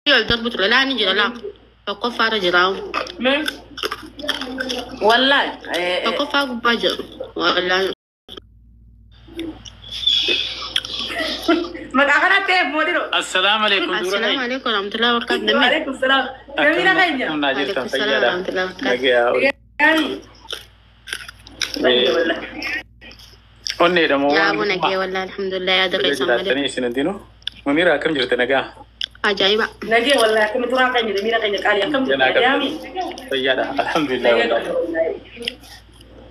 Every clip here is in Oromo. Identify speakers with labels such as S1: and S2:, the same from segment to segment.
S1: يقول تربط لا نجي لا فقف على جراو
S2: والله
S1: فقف على باجر ولا
S2: ما أخذت موديلو.
S3: السلام عليكم.
S1: السلام عليكم ورحمة الله وبركاته.
S2: وعليكم السلام. جميلة خير.
S1: وعليكم السلام ورحمة الله وبركاته.
S3: أني دمو.
S1: يا أبو نجي والله الحمد لله يا دقيق
S3: سامع. تاني سندينو. منيرة كم جرت نجا.
S1: عجيبة.
S2: نجي والله كم ترى كم جميلة خير قال يا كم جامي.
S3: سيادة الحمد لله.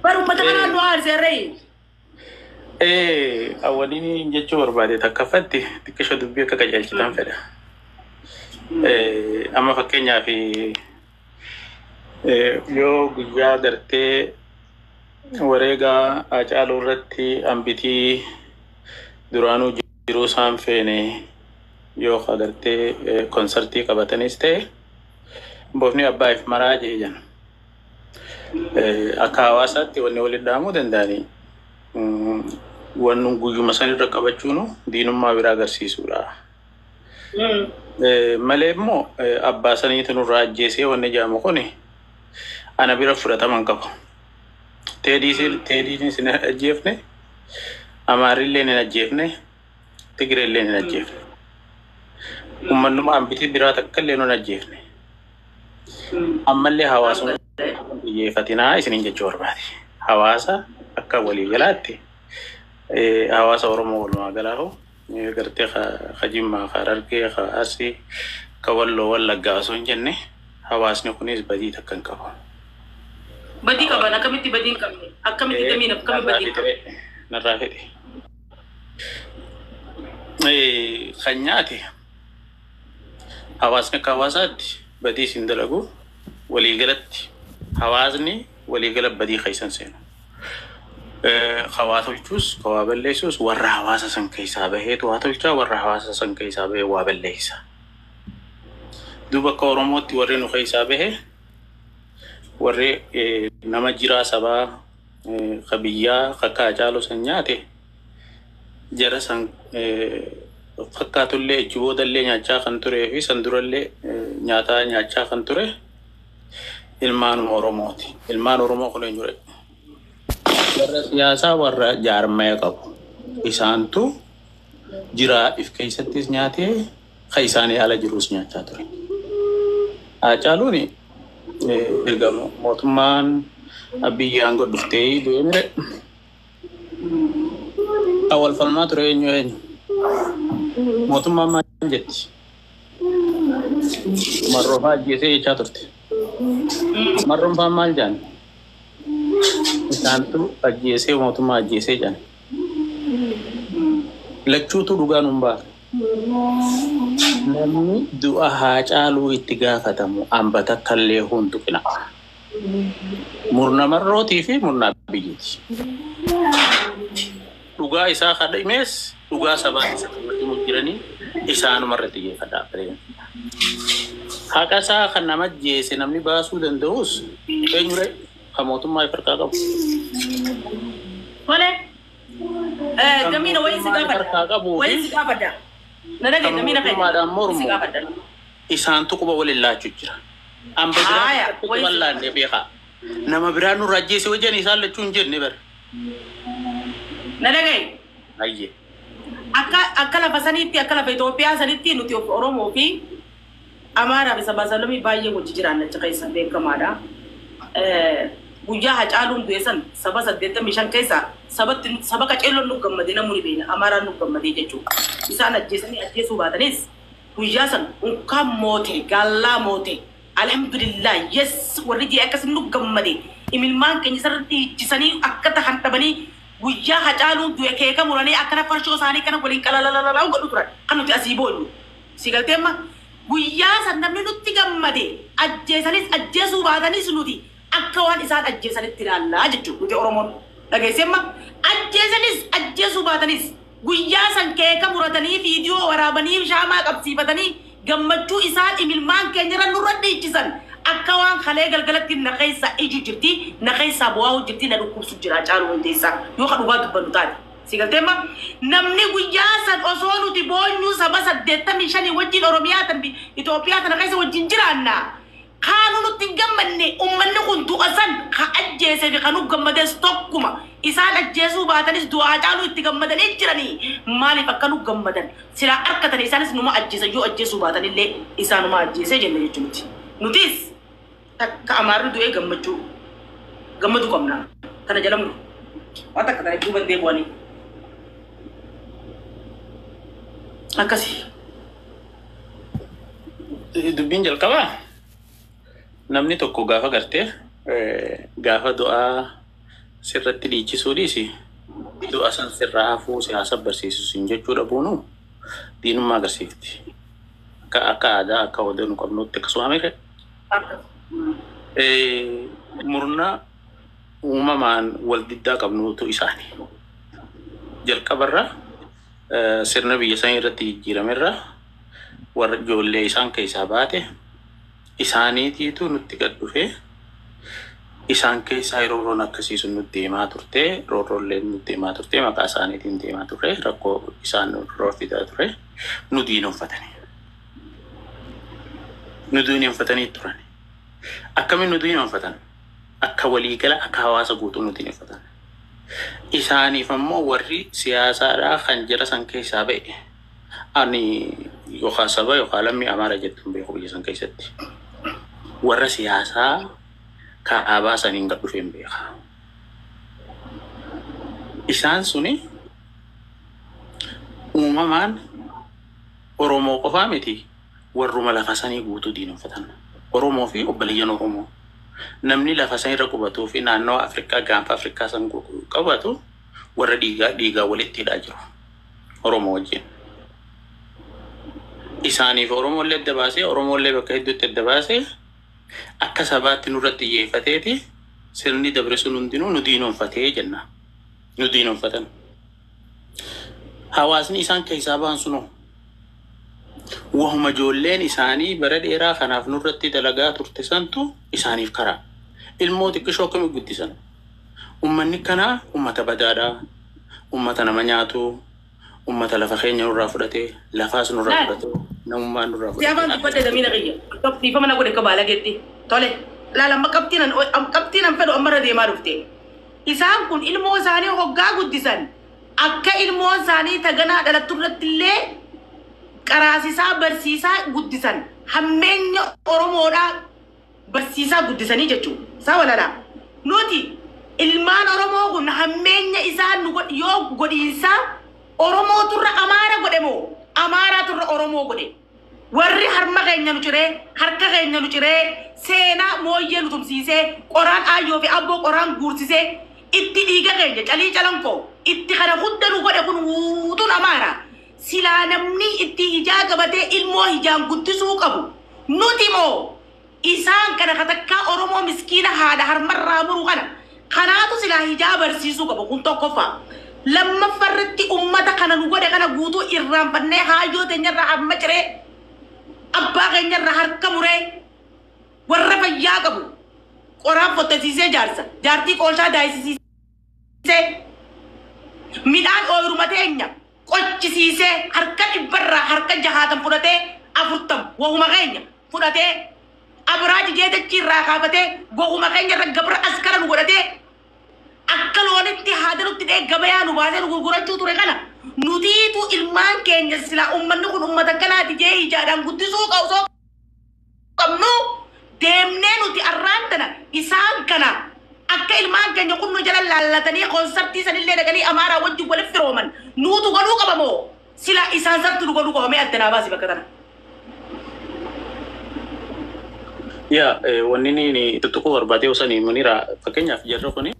S2: baru patahkan doa serai.
S3: أوليني جتشور بعد تكفتي تكشف دبي كجاي كتام فدا. أما فكينيا في يو جيا درتي وريغا أجعلوا رتي أمبتي درانو جيرو سام فيني يو خدرتي كونسرتي كبتنيستي بوفني أباي في مراجع جن أكاواساتي ونولد دامو دنداني ونقول مثلا ركبتشونو دينو ما بيراجع سيسورا ملهم أباساني تنو راجيسي ونجامو كوني أنا بيرفض تمام كابو تيدي سنة أجيفني أماري لين أجيفني تجري لين أجيفني ومن ما أم بيتي براتك كلينو أجيفني أما اللي هواسون يفتنا إسنين جور بعدي هواسا أكولي جلاتي هواسا ورمو ولا ما قاله قرتي خجيم ما خارركي خاسي كولو ولا جاسون جنة هواسني كونيس بدي تكن كابو
S2: بدي كابانا كم تي بدين كم أكم تي تمين كم بدين كم
S3: نرافدي خنياتي هواسني كواسات بدي سندلقو ولي قلت هواسني ولي قلت بدي خيسان سينو خواتلچوس قوابليسوس ورا حواسا سن كيسابه تواتلچا ورا حواسا سن كيسابه وابليسا دوبا كورموت ورينو كيسابه وري نما جرا سبا خبيا خكا جالو سنياتي جرا سن فكاتولي جودالي نياچا خنتوري في سندورالي نياتا نياچا خنتوري ilmaan oromoo kuleen jure warra siyaasaa warra jaarmaya qabu isaantu jira if keessattis nyaatee khaysaanii ala jirus nyaachaa ture Hacaaluuni erga mootummaan abiyyaan godhuftee deemire awwal falmaa ture eenyu mootummaan maal jetti marrofaa ajjeesee jechaa turte marron faan maal jaan isaantu ajjeesee mootummaa ajjeesee jaan lachuutu dhugaan humbaa namni du'a Hacaaluu itti gaafatamu ambata kallee hundu qina murna marrootii fi murna biyyeeti dhugaa isaa kadhimees dhugaa sabaa isa qabatanii jiranii isaanumarratti xiyyeeffadhaa bareen haqasaa kan nama jeese namni baasuu danda'us eenyure kan mootummaa Afrikaa qabu.
S2: Wale gamina wayisi gaafadha. Nanaga gamina gaafadha.
S3: Isaan tuquba waliin laachuu jira. Amba biraa wallaan beeka. Nama biraa nurra jeese wajjin isaan lachuu hin jenne bar.
S2: Nanaga
S3: ayye.
S2: Akka lafa saniitti akka lafa Itoophiyaa saniitti nuti Oromoo fi Amara bisa basalumi baay'ee wajji jiraan achi keessa beekamaadha. Guyyaa Hacaaluun du'eessan saba 85 keessa saba qaceelloon nu gammadee namni beena Amaraan nu gammadee jechuudha. Isaan ajjeesuu baatanis guyyaa san unkaan moote gallaa moote alhamdulillah yes warri jee akkas nu gammadee imilmaan keenya sarratti ijjisanii akka tahan dhabanii guyyaa Hacaaluun du'e keeka muranii akkana farshoo isaanii kana waliin qalalalalaa godhu turan kan nuti asii boonyu. Sigalteemma guyyaa san namni nutti gammade ajjeesuu baatanis nuti akka waan isaan ajjeesanitti ilaallaa jechuudha nuti Oromoon dhageessemma ajjeesuu baatanis guyyaa san keeka muratanii viidiyoo waraabanii shaamaa qabsiifatanii gammachuu isaan imilmaan keenyarra nurra dhiichisan akka waan kalee galgalatti na keessa iji jirti na keessa bu'aa jirti na dhukkubsu jira Hacaaluu hundeessaa yoo kan dhugaa dubbannu taate Sigalteema namni guyyaa san osoo nuti boonyuu saba 85 wajjin Oromiyaa tan Itoophiyaa tan keessa wajjin jiraanna. Kaanu nuti gammanne ummanni kun du'asan ka ajjeese fi kanu gammades tokkuma. Isaan ajjeesuu baatanis du'aa caalu itti gammadanii jiranii. Maaliif akkanu gammadan? Sila harkatan isaanis numa ajjeesan yoo ajjeesuu baatanillee isaanuma ajjeesee jenne jechuuti. Nutis takka amaarri du'ee gammadu qabna. Kana jalamu. Waan takka ta'e duuban deebu'anii. Akkasi.
S3: Dubbiin jalqabaa namni tokko gaafa gartee gaafa du'aa sirratti dhiichisuu dhiisi du'a san sirraa hafuu siyaasa barsiisu siin jechuu dhabuunu diinummaa agarsiifti. Akka aadaa akka oduu nu qabnutti akkasuma mire murna uumamaan wal diddaa qabnuutu isaanii jalqabarra sirna biyya san irratti jijjiiramerra warra ijoollee isaan keessaa baate isaaniitiitu nutti gad dhufee isaan keessaa yeroo roon akkasiisu nutti himaa turte roorollee nutti himaa turte maqaa isaaniitiin deemaa turre rakkoo isaan roorfitaa ture nu diinonfatanii turan. Akkamiin nu diinonfatan? Akka waliigala akka hawaasa guutuu nu diinonfatan. Isaaniif ammoo warri siyaasaadhaa kan jira san keessaa ba'e ani yookaan saba yookaan lammii Amaara jettuun beeku biyya san keessatti warra siyaasaa kaa'abaa saniin gad dhufeen beeka. Isaan suni uumamaan Oromoo qofaa miti warruma lafa sanii guutuu diinonfatan. Oromoo fi obboleeyyan Oromoo namni lafa san irra qubatuu fi naannoo Afrikaa gaanfa Afrikaa san qabatu warra dhiigaa walitti hidhaa jiru Oromoo wajjin. Isaaniif Oromollee adda baasee Oromollee bakka hedduutti adda baasee akka sabaatti nurratti xiyyeeffateeti sirni dabre sun hundinuu nu diinonfatee jenna. Nu diinonfatan. Hawaasni isaan keessaa ba'an sunoo wahuma ijoolleen isaanii bara dheeraa kanaaf nurratti dalagaa turte santu isaaniif karaa. Ilmoo xiqqishoo akkami guddisan. Ummanni kanaa ummata badaadhaa, ummata nama nyaatu, ummata lafa keenya nurraa fudhatee, lafaas nurraa fudhatee, namummaan nurraa fudhatee.
S2: Siyaafaan dubbadde damiina qiyya. Dhiifama na godhe akka baala geetti. Tole. Laalamma qabxiinan fedhu ammarra deemaa dhufte. Isaan kun ilmoo isaanii hoggaa guddisan. Akka ilmoo isaanii taganaa dhalattu irratti illee qaraasisaa barsiisaa guddisan. Hammeenya Oromoodhaa barsiisaa guddisanii jechuudha. Saa walalaa. Nuti ilmaan Oromoo kun hammeenya isaan yoo godhiinsaa Oromoo turra Amaara godhe moo Amaara turra Oromoo godhe. Warri harma keenya nu ciree, harka keenya nu ciree, seenaa mooyyee nu tumsiisee, qoraan aayyoo fi abboo qoraan guursisee, itti dhiiga keenya calii calankoo, itti kana hunda nu godhe kun guutuun Amaara. Silaa namni itti hijaa qabatee ilmoo hijaan guddisuu qabu. Nuti moo isaan kana katakkaa Oromoo miskiina haadha harmarraa muru kana. Kanaatu silaa hijaa barsiisuu qabu kun tokkoffaa. Lammaffarratti ummata kana nu godhe kana guutuu irraanfannee haayyoo teenyarraa amma ciree abbaa keenyarraa harka muree warra fayyaa qabu qoraan fottasiisee jaartii qooshaa daayisisiisee midhaan ooyiruma teenya qochisiisee harka dhibbarraa harka 60 fudhatee 40 wahuma keenya fudhatee abraaji jeedachiirraa kaafatee wahuma keenyarra gabra askara nu godhatee akka loonitti haadanutti dhee gabayaa nu baasee nu gurgurachuu ture kana nutiitu ilmaan keenya silaa ummanni kun ummata kanaati jee ijaadhaan guddisuu qabnu deemnee nuti arraan tana isaan kana akka ilmaan keenya kun nu jala laallatanii konsartii sanillee dhaqanii Amaaraa wajjin walitti firooman nuutu godhuu qabamoo silaa isaan sartu nu godhuu qabamee addanaa baasi bakka tana.
S3: Yaa wanni ni tuttuquu barbaadee osanii Muniraa fakkeenyaaf jarra kuni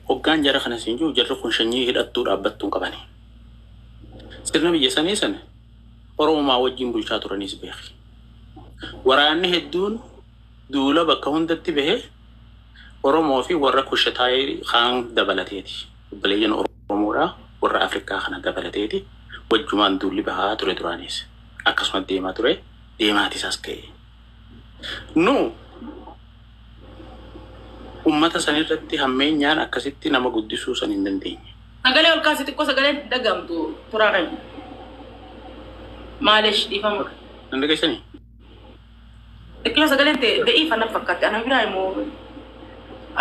S3: hoggaan jara kana siin jiru jarra kun shanyii hidhattuu dhaabbattuun qabani. Sirna biyya sanii sana Oromoo wajjin bulchaa turanis beeki. Waraanni hedduun duula bakka hundatti bahee Oromoo fi warra kushataayee kaan dabalateeti. Obboleeyyan Oromoodhaa warra Afrikaa kana dabalateeti. Wajjumaan duulli bahaa ture duraanis. Akkasumas deemaa ture deemaatis as ka'e. Nu ummata sanirratti hammeenyaan akkasitti nama guddisuu san hin dandeenye.
S2: Sagalee ol kaasee xiqqoo sagaleen dagamtu turaa kan. Maalish dhiifama.
S3: Nanda keessanii?
S2: Xiqqoo sagaleen ta'ee fanna fakkaate ana biraa immoo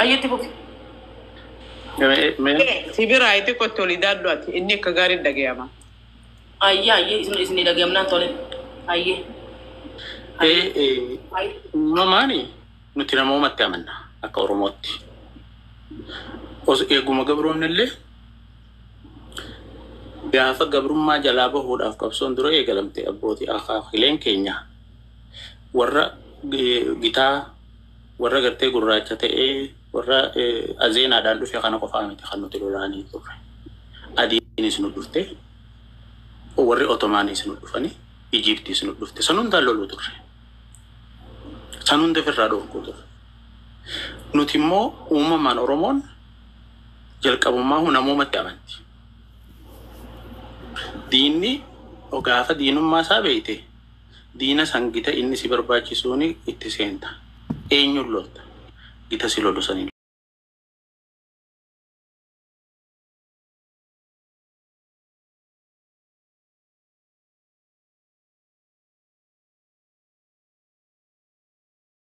S2: ayyetti fufi.
S4: Si biraa itti qottoli daadduati inni akka gaariin dhagayama.
S2: Ayyee isin dhagayamnaan tole. Ayyee.
S3: Mamaani nuti namoomatti amanna akka Oromootti. Os eeguma gabroomnillee gaafa gabrummaa jalaa bahuudhaaf qabsoon dura eegalamte abbootii akaakileen keenya warra gitaa warra gartee gurraacha ta'ee warra azeenaadhaan dhufe kana qofaa miti kan nuti lolaanii turre. Adiinis nu dhufte warri Otomaanis nu dhufanii Ijiptiis nu dhufte san hundaan loluu turre. San hunda ofirraa dhorkuu turre. Nuti immoo uumamaan Oromoon jalqabummaa namoomatti amanti. Diinni gaafa diinummaa isaa beekte diina san gita inni si barbaachisuuni itti seenta. Eenyuun lolta? Gita si lolu saniin